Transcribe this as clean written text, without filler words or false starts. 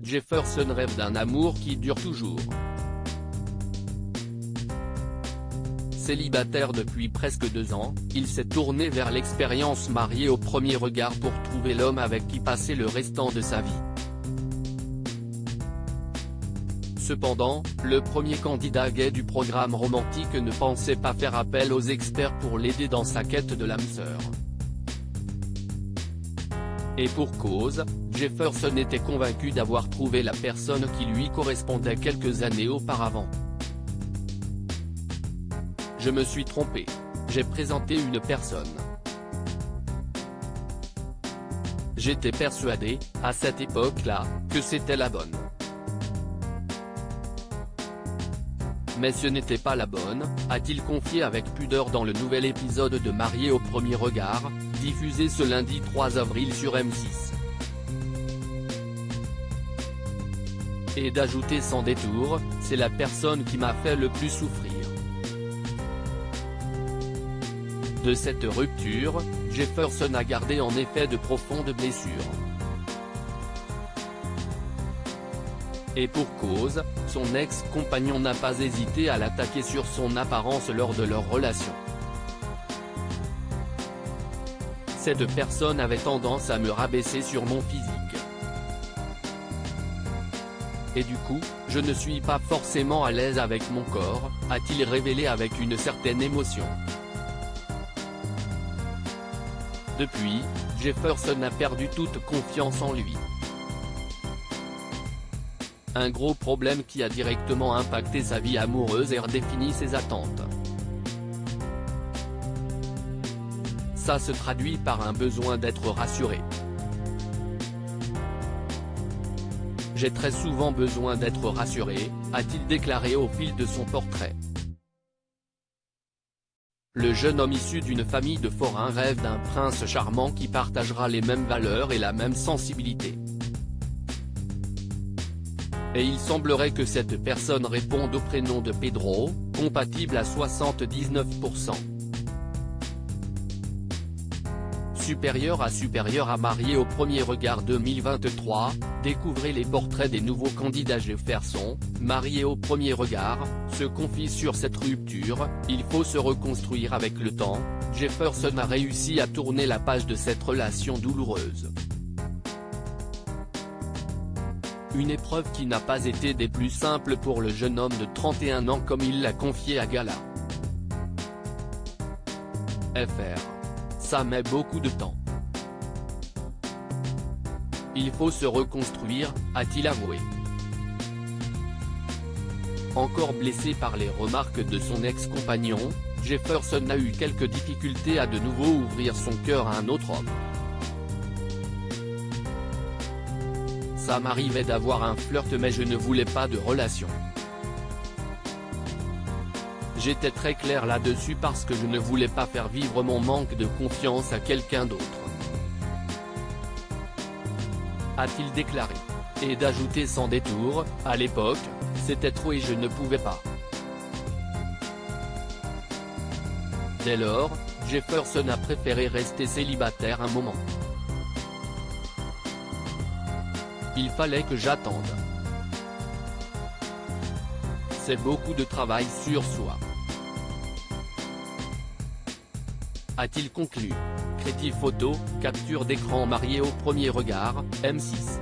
Jefferson rêve d'un amour qui dure toujours. Célibataire depuis presque 2 ans, il s'est tourné vers l'expérience marié au premier regard pour trouver l'homme avec qui passer le restant de sa vie. Cependant, le premier candidat gay du programme romantique ne pensait pas faire appel aux experts pour l'aider dans sa quête de l'âme sœur. Et pour cause, Jefferson était convaincu d'avoir trouvé la personne qui lui correspondait quelques années auparavant. Je me suis trompé. J'ai présenté une personne. J'étais persuadé, à cette époque-là, que c'était la bonne. Mais ce n'était pas la bonne, a-t-il confié avec pudeur dans le nouvel épisode de Marié au premier regard, diffusé ce lundi 3 avril sur M6. Et d'ajouter sans détour, c'est la personne qui m'a fait le plus souffrir. De cette rupture, Jefferson a gardé en effet de profondes blessures. Et pour cause, son ex-compagnon n'a pas hésité à l'attaquer sur son apparence lors de leur relation. Cette personne avait tendance à me rabaisser sur mon physique. Et du coup, je ne suis pas forcément à l'aise avec mon corps, a-t-il révélé avec une certaine émotion. Depuis, Jefferson a perdu toute confiance en lui. Un gros problème qui a directement impacté sa vie amoureuse et redéfini ses attentes. Ça se traduit par un besoin d'être rassuré. J'ai très souvent besoin d'être rassuré, a-t-il déclaré au fil de son portrait. Le jeune homme issu d'une famille de forains rêve d'un prince charmant qui partagera les mêmes valeurs et la même sensibilité. Et il semblerait que cette personne réponde au prénom de Pedro, compatible à 79%. Supérieur à Marié au premier regard 2023, découvrez les portraits des nouveaux candidats. Jefferson, Marié au premier regard, se confie sur cette rupture. Il faut se reconstruire avec le temps. Jefferson a réussi à tourner la page de cette relation douloureuse. Une épreuve qui n'a pas été des plus simples pour le jeune homme de 31 ans comme il l'a confié à Gala. FR. Ça met beaucoup de temps. Il faut se reconstruire, a-t-il avoué. Encore blessé par les remarques de son ex-compagnon, Jefferson a eu quelques difficultés à de nouveau ouvrir son cœur à un autre homme. Ça m'arrivait d'avoir un flirt mais je ne voulais pas de relation. J'étais très clair là-dessus parce que je ne voulais pas faire vivre mon manque de confiance à quelqu'un d'autre. A-t-il déclaré. Et d'ajouter sans détour, à l'époque, c'était trop et je ne pouvais pas. Dès lors, Jefferson a préféré rester célibataire un moment. Il fallait que j'attende. C'est beaucoup de travail sur soi. A-t-il conclu. Crédit photo, capture d'écran Marié au premier regard, M6.